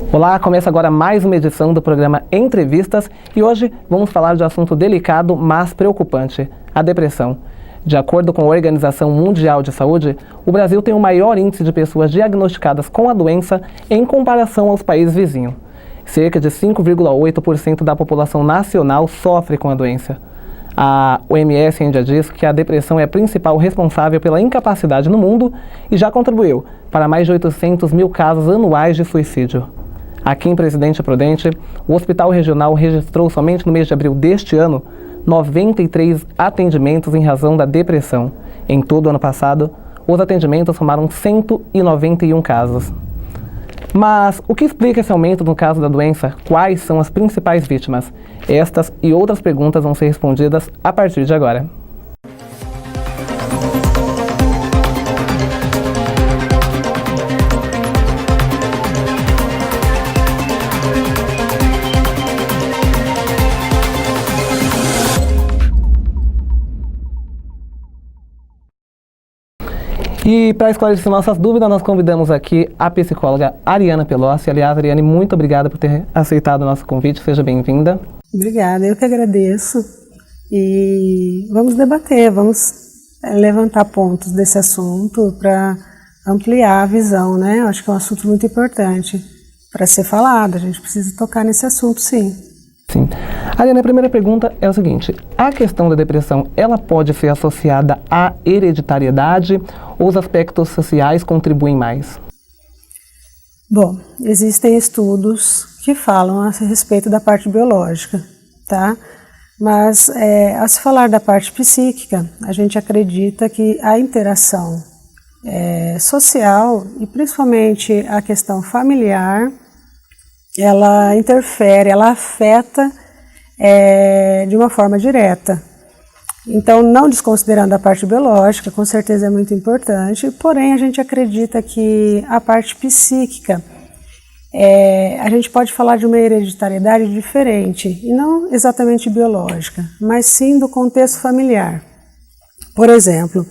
Olá, começa agora mais uma edição do programa Entrevistas e hoje vamos falar de um assunto delicado, mas preocupante, a depressão. De acordo com a Organização Mundial de Saúde, o Brasil tem o maior índice de pessoas diagnosticadas com a doença em comparação aos países vizinhos. Cerca de 5,8% da população nacional sofre com a doença. A OMS ainda diz que a depressão é a principal responsável pela incapacidade no mundo e já contribuiu para mais de 800 mil casos anuais de suicídio. Aqui em Presidente Prudente, o Hospital Regional registrou somente no mês de abril deste ano 93 atendimentos em razão da depressão. Em todo o ano passado, os atendimentos somaram 191 casos. Mas o que explica esse aumento no caso da doença? Quais são as principais vítimas? Estas e outras perguntas vão ser respondidas a partir de agora. E para esclarecer nossas dúvidas, nós convidamos aqui a psicóloga Ariana Pelossi. Aliás, Ariane, muito obrigada por ter aceitado o nosso convite. Seja bem-vinda. Obrigada, eu que agradeço. E vamos debater, vamos levantar pontos desse assunto para ampliar a visão, né? Eu acho que é um assunto muito importante para ser falado. A gente precisa tocar nesse assunto, sim. Sim. Ariane, a primeira pergunta é o seguinte: a questão da depressão, ela pode ser associada à hereditariedade ou os aspectos sociais contribuem mais? Bom, existem estudos que falam a respeito da parte biológica, tá? Mas ao se falar da parte psíquica, a gente acredita que a interação social e principalmente a questão familiar, ela interfere, ela afeta de uma forma direta. Então, não desconsiderando a parte biológica, com certeza é muito importante, porém a gente acredita que a parte psíquica, a gente pode falar de uma hereditariedade diferente, e não exatamente biológica, mas sim do contexto familiar. Por exemplo,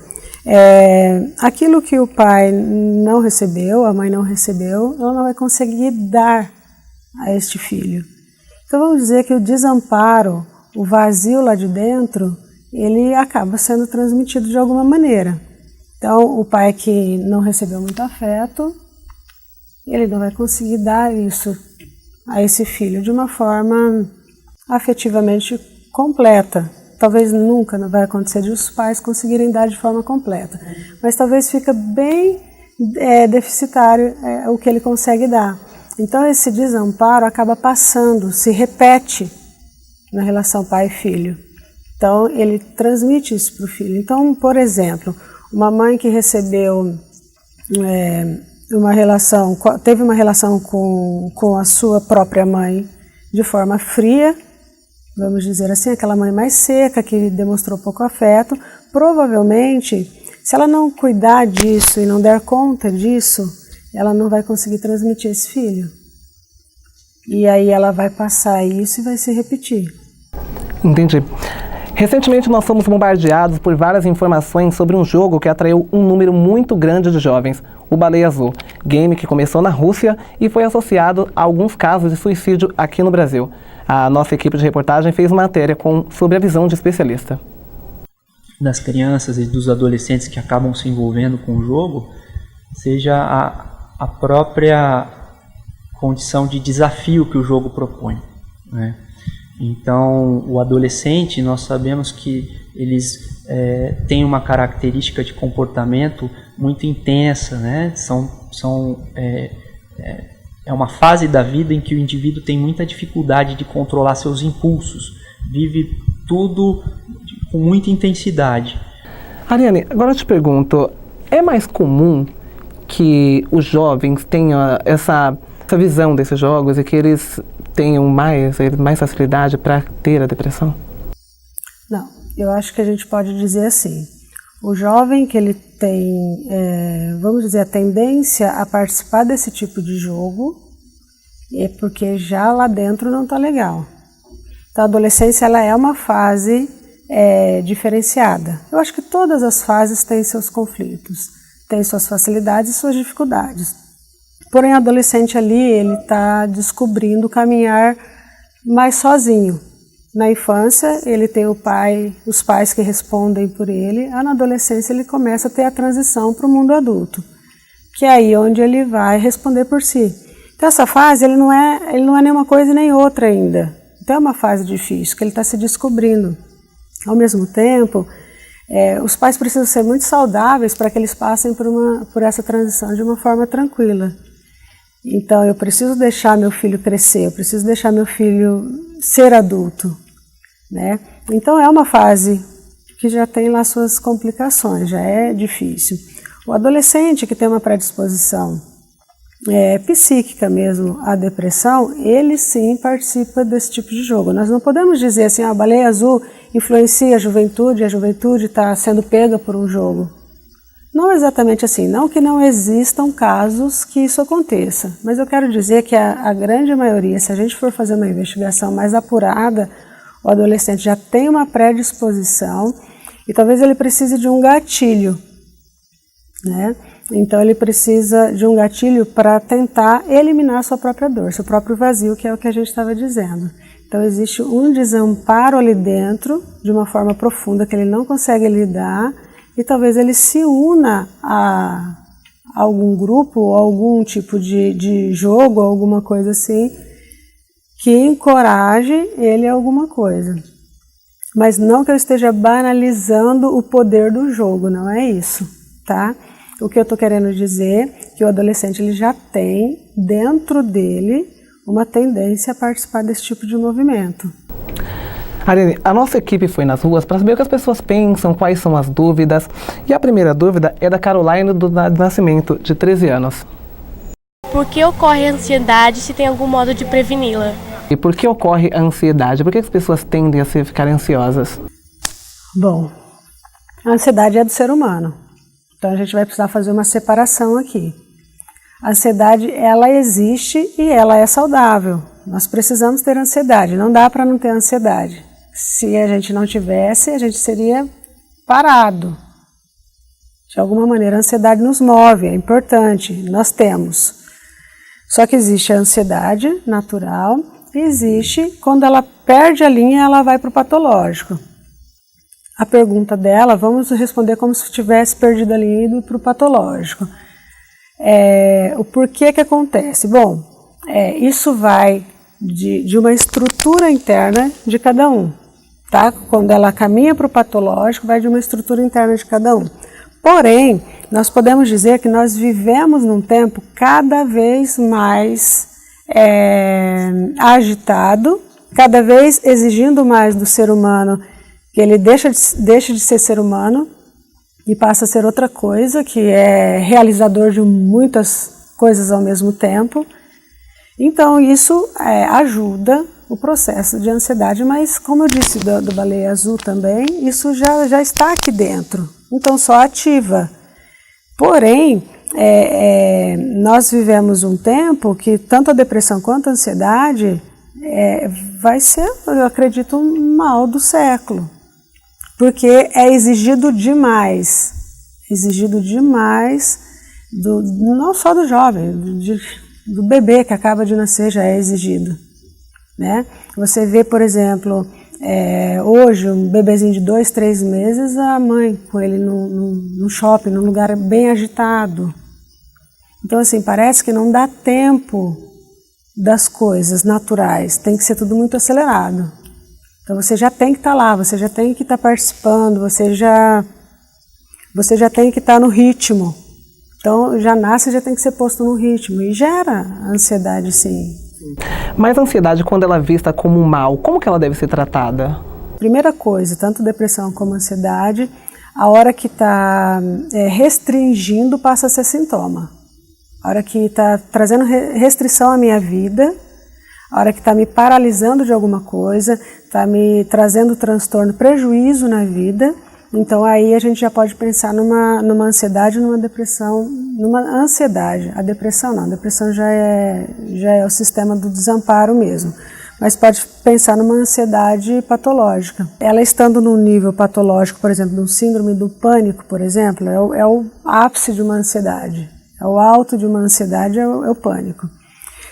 aquilo que o pai não recebeu, a mãe não recebeu, ela não vai conseguir dar a este filho. Então vamos dizer que o desamparo, o vazio lá de dentro, ele acaba sendo transmitido de alguma maneira. Então o pai que não recebeu muito afeto, ele não vai conseguir dar isso a esse filho de uma forma afetivamente completa. Talvez nunca não vai acontecer de os pais conseguirem dar de forma completa, mas talvez fica bem deficitário o que ele consegue dar. Então esse desamparo acaba passando, se repete na relação pai e filho. Então ele transmite isso para o filho. Então, por exemplo, uma mãe que recebeu teve uma relação com a sua própria mãe de forma fria, vamos dizer assim, aquela mãe mais seca, que demonstrou pouco afeto, provavelmente, se ela não cuidar disso e não der conta disso, ela não vai conseguir transmitir esse filho. E aí ela vai passar isso e vai se repetir. Entendi. Recentemente nós fomos bombardeados por várias informações sobre um jogo que atraiu um número muito grande de jovens, o Baleia Azul, game que começou na Rússia e foi associado a alguns casos de suicídio aqui no Brasil. A nossa equipe de reportagem fez uma matéria sobre a visão de especialista. Das crianças e dos adolescentes que acabam se envolvendo com o jogo, seja a própria condição de desafio que o jogo propõe, né? Então, o adolescente, nós sabemos que eles têm uma característica de comportamento muito intensa, né? É uma fase da vida em que o indivíduo tem muita dificuldade de controlar seus impulsos, vive tudo com muita intensidade. Ariane, agora eu te pergunto, é mais comum que os jovens tenham essa visão desses jogos e que eles tenham mais facilidade para ter a depressão? Não, eu acho que a gente pode dizer assim, o jovem que ele tem, vamos dizer, a tendência a participar desse tipo de jogo é porque já lá dentro não está legal. Então a adolescência ela é uma fase diferenciada. Eu acho que todas as fases têm seus conflitos, têm suas facilidades e suas dificuldades. Porém, o adolescente ali, ele está descobrindo caminhar mais sozinho. Na infância, ele tem os pais que respondem por ele. Na adolescência, ele começa a ter a transição para o mundo adulto, que é aí onde ele vai responder por si. Então, essa fase, ele não é nenhuma coisa nem outra ainda. Então, é uma fase difícil, que ele está se descobrindo. Ao mesmo tempo, os pais precisam ser muito saudáveis para que eles passem por essa transição de uma forma tranquila. Então, eu preciso deixar meu filho crescer, eu preciso deixar meu filho ser adulto, né? Então, é uma fase que já tem lá suas complicações, já é difícil. O adolescente que tem uma predisposição psíquica mesmo à depressão, ele sim participa desse tipo de jogo. Nós não podemos dizer assim, a baleia azul influencia a juventude está sendo pega por um jogo. Não exatamente assim, não que não existam casos que isso aconteça, mas eu quero dizer que a grande maioria, se a gente for fazer uma investigação mais apurada, o adolescente já tem uma predisposição e talvez ele precise de um gatilho, né? Então ele precisa de um gatilho para tentar eliminar sua própria dor, seu próprio vazio, que é o que a gente estava dizendo. Então existe um desamparo ali dentro, de uma forma profunda, que ele não consegue lidar, e talvez ele se una a algum grupo, ou algum tipo de jogo, alguma coisa assim, que encoraje ele a alguma coisa. Mas não que eu esteja banalizando o poder do jogo, não é isso, tá? O que eu estou querendo dizer é que o adolescente ele já tem dentro dele uma tendência a participar desse tipo de movimento. Ariane, a nossa equipe foi nas ruas para saber o que as pessoas pensam, quais são as dúvidas. E a primeira dúvida é da Caroline do Nascimento, de 13 anos. Por que ocorre a ansiedade, se tem algum modo de preveni-la? E por que ocorre a ansiedade? Por que as pessoas tendem a ficar ansiosas? Bom, a ansiedade é do ser humano. Então a gente vai precisar fazer uma separação aqui. A ansiedade, ela existe e ela é saudável. Nós precisamos ter ansiedade, não dá para não ter ansiedade. Se a gente não tivesse, a gente seria parado. De alguma maneira, a ansiedade nos move, é importante, nós temos. Só que existe a ansiedade natural e existe, quando ela perde a linha, ela vai para o patológico. A pergunta dela, vamos responder como se tivesse perdido a linha e ido para o patológico. O porquê que acontece? Bom, isso vai de uma estrutura interna de cada um, tá? Quando ela caminha para o patológico, vai de uma estrutura interna de cada um. Porém, nós podemos dizer que nós vivemos num tempo cada vez mais agitado, cada vez exigindo mais do ser humano, que ele deixa de ser ser humano e passa a ser outra coisa, que é realizador de muitas coisas ao mesmo tempo. Então isso ajuda o processo de ansiedade, mas como eu disse do baleia azul também, isso já está aqui dentro, então só ativa. Porém, nós vivemos um tempo que tanto a depressão quanto a ansiedade vai ser, eu acredito, um mal do século. Porque é exigido demais não só do jovem, do bebê que acaba de nascer já é exigido, né? Você vê, por exemplo, hoje um bebezinho de 2, 3 meses, a mãe com ele no shopping, num lugar bem agitado. Então assim, parece que não dá tempo das coisas naturais, tem que ser tudo muito acelerado. Então você já tem que estar lá, você já tem que estar participando, você já tem que estar no ritmo. Então já nasce, já tem que ser posto no ritmo e gera ansiedade, sim. Mas a ansiedade, quando ela é vista como um mal, como que ela deve ser tratada? Primeira coisa, tanto depressão como ansiedade, a hora que está restringindo passa a ser sintoma. A hora que está trazendo restrição à minha vida, a hora que está me paralisando de alguma coisa, está me trazendo transtorno, prejuízo na vida, então aí a gente já pode pensar numa ansiedade, numa depressão, numa ansiedade. A depressão não, a depressão já é o sistema do desamparo mesmo, mas pode pensar numa ansiedade patológica. Ela estando num nível patológico, por exemplo, no síndrome do pânico, por exemplo, é o ápice de uma ansiedade. O alto de uma ansiedade é o pânico.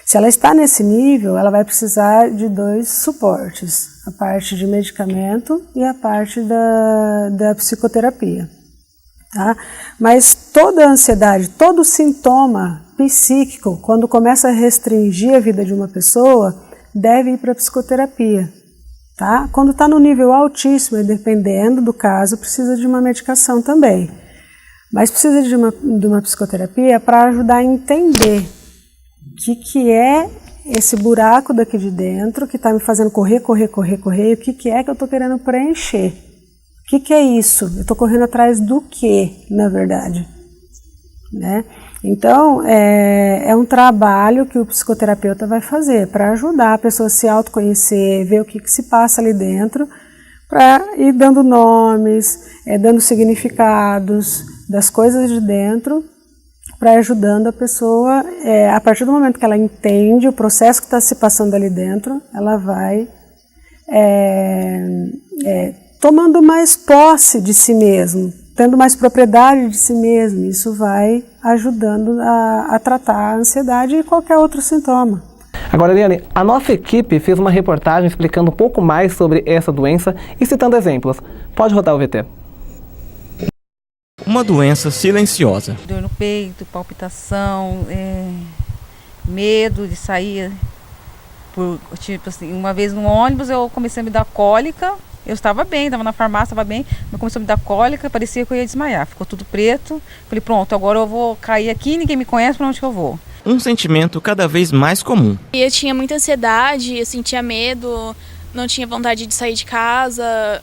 Se ela está nesse nível, ela vai precisar de 2 suportes, a parte de medicamento e a parte da psicoterapia. Tá? Mas toda ansiedade, todo sintoma psíquico, quando começa a restringir a vida de uma pessoa, deve ir para a psicoterapia. Tá? Quando está no nível altíssimo, e dependendo do caso, precisa de uma medicação também. Mas precisa de uma psicoterapia para ajudar a entender o que é esse buraco daqui de dentro que está me fazendo correr, e o que é que eu estou querendo preencher. O que é isso? Eu estou correndo atrás do que, na verdade? Né? Então, é um trabalho que o psicoterapeuta vai fazer para ajudar a pessoa a se autoconhecer, ver o que se passa ali dentro, para ir dando nomes, dando significados das coisas de dentro, para ajudando a pessoa, a partir do momento que ela entende o processo que está se passando ali dentro, ela vai tomando mais posse de si mesmo, tendo mais propriedade de si mesmo. Isso vai ajudando a tratar a ansiedade e qualquer outro sintoma. Agora, Eliane, a nossa equipe fez uma reportagem explicando um pouco mais sobre essa doença e citando exemplos. Pode rodar o VT. Uma doença silenciosa. Dor no peito, palpitação, medo de sair. Tipo assim, uma vez no ônibus eu comecei a me dar cólica. Eu estava bem, estava na farmácia, estava bem, mas começou a me dar cólica, parecia que eu ia desmaiar. Ficou tudo preto. Falei, pronto, agora eu vou cair aqui, ninguém me conhece, para onde que eu vou? Um sentimento cada vez mais comum. Eu tinha muita ansiedade, eu sentia medo, não tinha vontade de sair de casa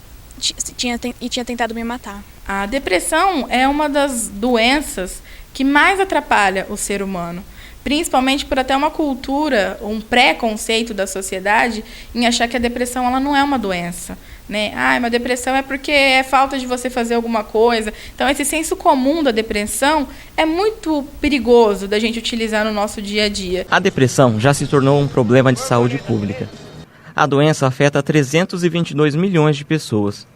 tinha tentado me matar. A depressão é uma das doenças que mais atrapalha o ser humano. Principalmente por até uma cultura, um preconceito da sociedade em achar que a depressão ela não é uma doença. Né? Uma depressão é porque é falta de você fazer alguma coisa. Então, esse senso comum da depressão é muito perigoso da gente utilizar no nosso dia a dia. A depressão já se tornou um problema de saúde pública. A doença afeta 322 milhões de pessoas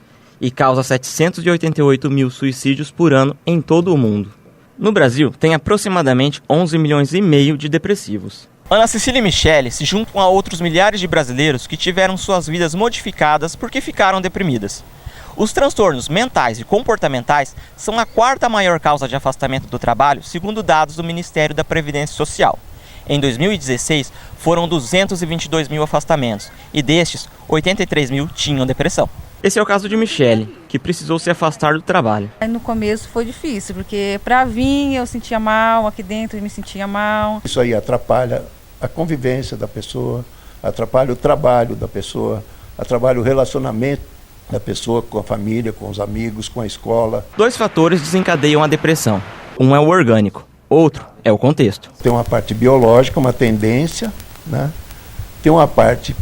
e causa 788 mil suicídios por ano em todo o mundo. No Brasil, tem aproximadamente 11 milhões e meio de depressivos. Ana Cecília e Michele se juntam a outros milhares de brasileiros que tiveram suas vidas modificadas porque ficaram deprimidas. Os transtornos mentais e comportamentais são a 4ª maior causa de afastamento do trabalho, segundo dados do Ministério da Previdência Social. Em 2016, foram 222 mil afastamentos e destes, 83 mil tinham depressão. Esse é o caso de Michele, que precisou se afastar do trabalho. No começo foi difícil, porque para vir eu sentia mal, aqui dentro eu me sentia mal. Isso aí atrapalha a convivência da pessoa, atrapalha o trabalho da pessoa, atrapalha o relacionamento da pessoa com a família, com os amigos, com a escola. 2 fatores desencadeiam a depressão. Um é o orgânico, outro é o contexto. Tem uma parte biológica, uma tendência, né? Tem uma parte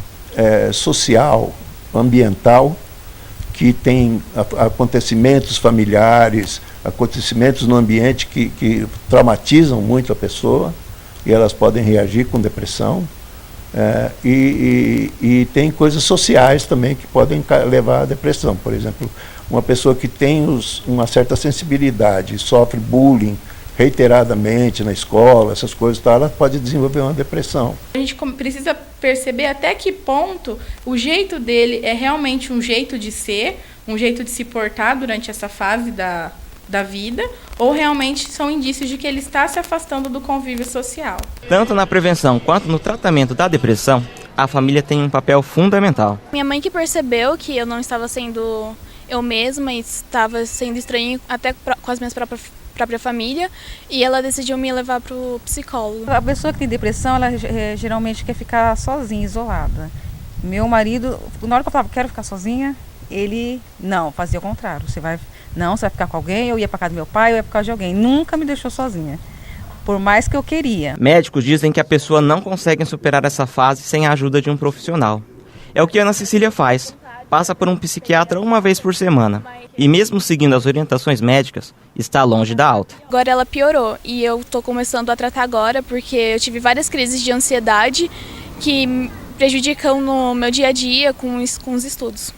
social, ambiental, que tem acontecimentos familiares, acontecimentos no ambiente que traumatizam muito a pessoa e elas podem reagir com depressão. E tem coisas sociais também que podem levar à depressão. Por exemplo, uma pessoa que tem uma certa sensibilidade, sofre bullying reiteradamente na escola, essas coisas, ela pode desenvolver uma depressão. A gente precisa perceber até que ponto o jeito dele é realmente um jeito de ser, um jeito de se portar durante essa fase da vida, ou realmente são indícios de que ele está se afastando do convívio social. Tanto na prevenção quanto no tratamento da depressão, a família tem um papel fundamental. Minha mãe que percebeu que eu não estava sendo eu mesma e estava sendo estranha até com as minhas própria família, e ela decidiu me levar para o psicólogo. A pessoa que tem depressão, ela geralmente quer ficar sozinha, isolada. Meu marido, na hora que eu falava, quero ficar sozinha, ele não, fazia o contrário. Você vai ficar com alguém, eu ia para casa do meu pai, eu ia para casa de alguém. Nunca me deixou sozinha, por mais que eu queria. Médicos dizem que a pessoa não consegue superar essa fase sem a ajuda de um profissional. É o que a Ana Cecília faz. Passa por um psiquiatra uma vez por semana. E mesmo seguindo as orientações médicas, está longe da alta. Agora ela piorou e eu estou começando a tratar agora porque eu tive várias crises de ansiedade que prejudicam no meu dia a dia com os estudos.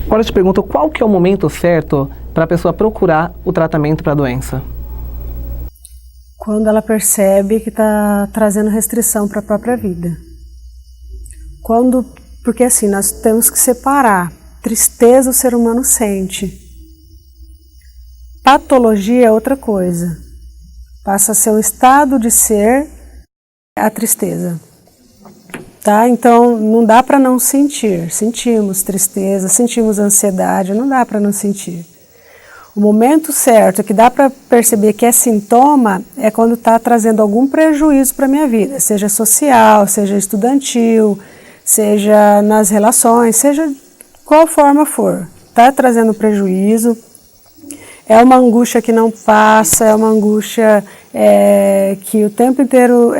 Agora eu te pergunto, qual que é o momento certo para a pessoa procurar o tratamento para a doença? Quando ela percebe que está trazendo restrição para a própria vida. Porque assim, nós temos que separar. Tristeza o ser humano sente. Patologia é outra coisa. Passa a ser um estado de ser a tristeza. Tá? Então, não dá para não sentir. Sentimos tristeza, sentimos ansiedade, não dá para não sentir. O momento certo que dá para perceber que é sintoma é quando está trazendo algum prejuízo para a minha vida, seja social, seja estudantil, seja nas relações, seja qual forma for. Está trazendo prejuízo, é uma angústia que não passa, é uma angústia que o tempo inteiro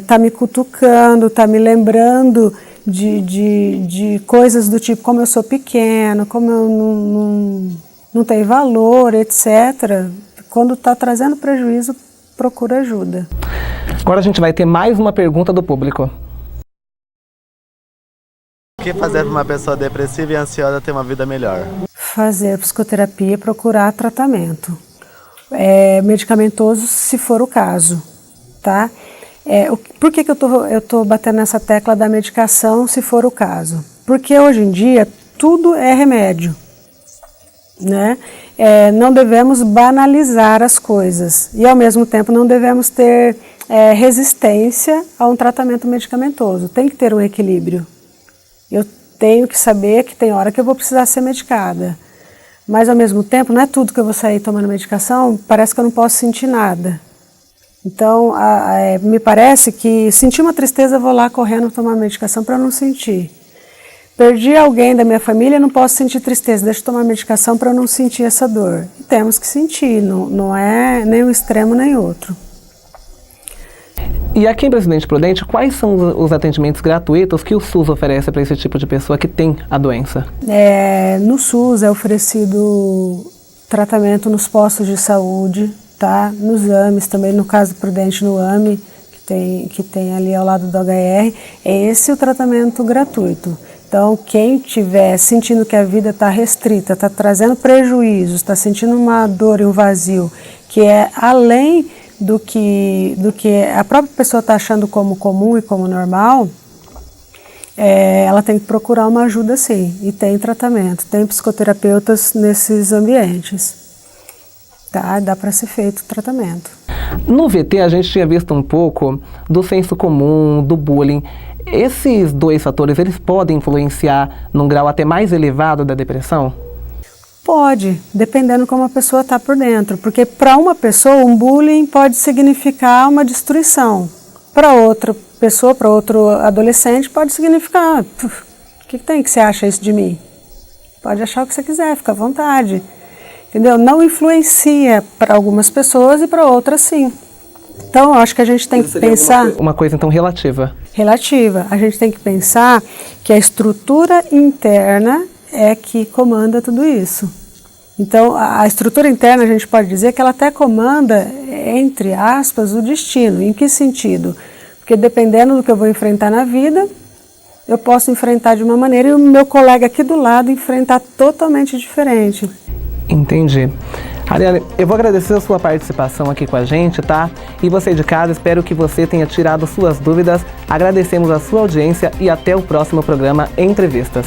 está me cutucando, está me lembrando de coisas do tipo como eu sou pequeno, como eu não tem valor, etc. Quando está trazendo prejuízo, procura ajuda. Agora a gente vai ter mais uma pergunta do público. O que fazer para uma pessoa depressiva e ansiosa ter uma vida melhor? Fazer psicoterapia e procurar tratamento. Medicamentoso, se for o caso. Tá? Por que eu tô batendo nessa tecla da medicação, se for o caso? Porque hoje em dia tudo é remédio. Né? Não devemos banalizar as coisas e ao mesmo tempo não devemos ter resistência a um tratamento medicamentoso. Tem que ter um equilíbrio. Eu tenho que saber que tem hora que eu vou precisar ser medicada, mas ao mesmo tempo não é tudo que eu vou sair tomando medicação, parece que eu não posso sentir nada. Então me parece que sentir uma tristeza eu vou lá correndo tomar medicação para não sentir. Perdi alguém da minha família, não posso sentir tristeza, deixa eu tomar medicação para eu não sentir essa dor. E temos que sentir, não é nem um extremo nem outro. E aqui em Presidente Prudente, quais são os atendimentos gratuitos que o SUS oferece para esse tipo de pessoa que tem a doença? No SUS é oferecido tratamento nos postos de saúde, tá? Nos AMEs também, no caso Prudente no AME, que tem ali ao lado do HR, é esse o tratamento gratuito. Então, quem estiver sentindo que a vida está restrita, está trazendo prejuízos, está sentindo uma dor e um vazio, que é além do que a própria pessoa está achando como comum e como normal, ela tem que procurar uma ajuda sim. E tem tratamento, tem psicoterapeutas nesses ambientes. Tá? Dá para ser feito o tratamento. No VT a gente tinha visto um pouco do senso comum, do bullying. Esses dois fatores, eles podem influenciar num grau até mais elevado da depressão? Pode, dependendo como a pessoa está por dentro. Porque para uma pessoa, um bullying pode significar uma destruição. Para outra pessoa, para outro adolescente, pode significar: o que tem que você acha isso de mim? Pode achar o que você quiser, fica à vontade. Entendeu? Não influencia para algumas pessoas e para outras sim. Então, eu acho que a gente tem que pensar... Uma coisa, então, relativa. Relativa. A gente tem que pensar que a estrutura interna é que comanda tudo isso. Então, a estrutura interna, a gente pode dizer que ela até comanda, entre aspas, o destino. Em que sentido? Porque dependendo do que eu vou enfrentar na vida, eu posso enfrentar de uma maneira e o meu colega aqui do lado enfrentar totalmente diferente. Entendi. Ariane, eu vou agradecer a sua participação aqui com a gente, tá? E você de casa, espero que você tenha tirado suas dúvidas. Agradecemos a sua audiência e até o próximo programa Entrevistas.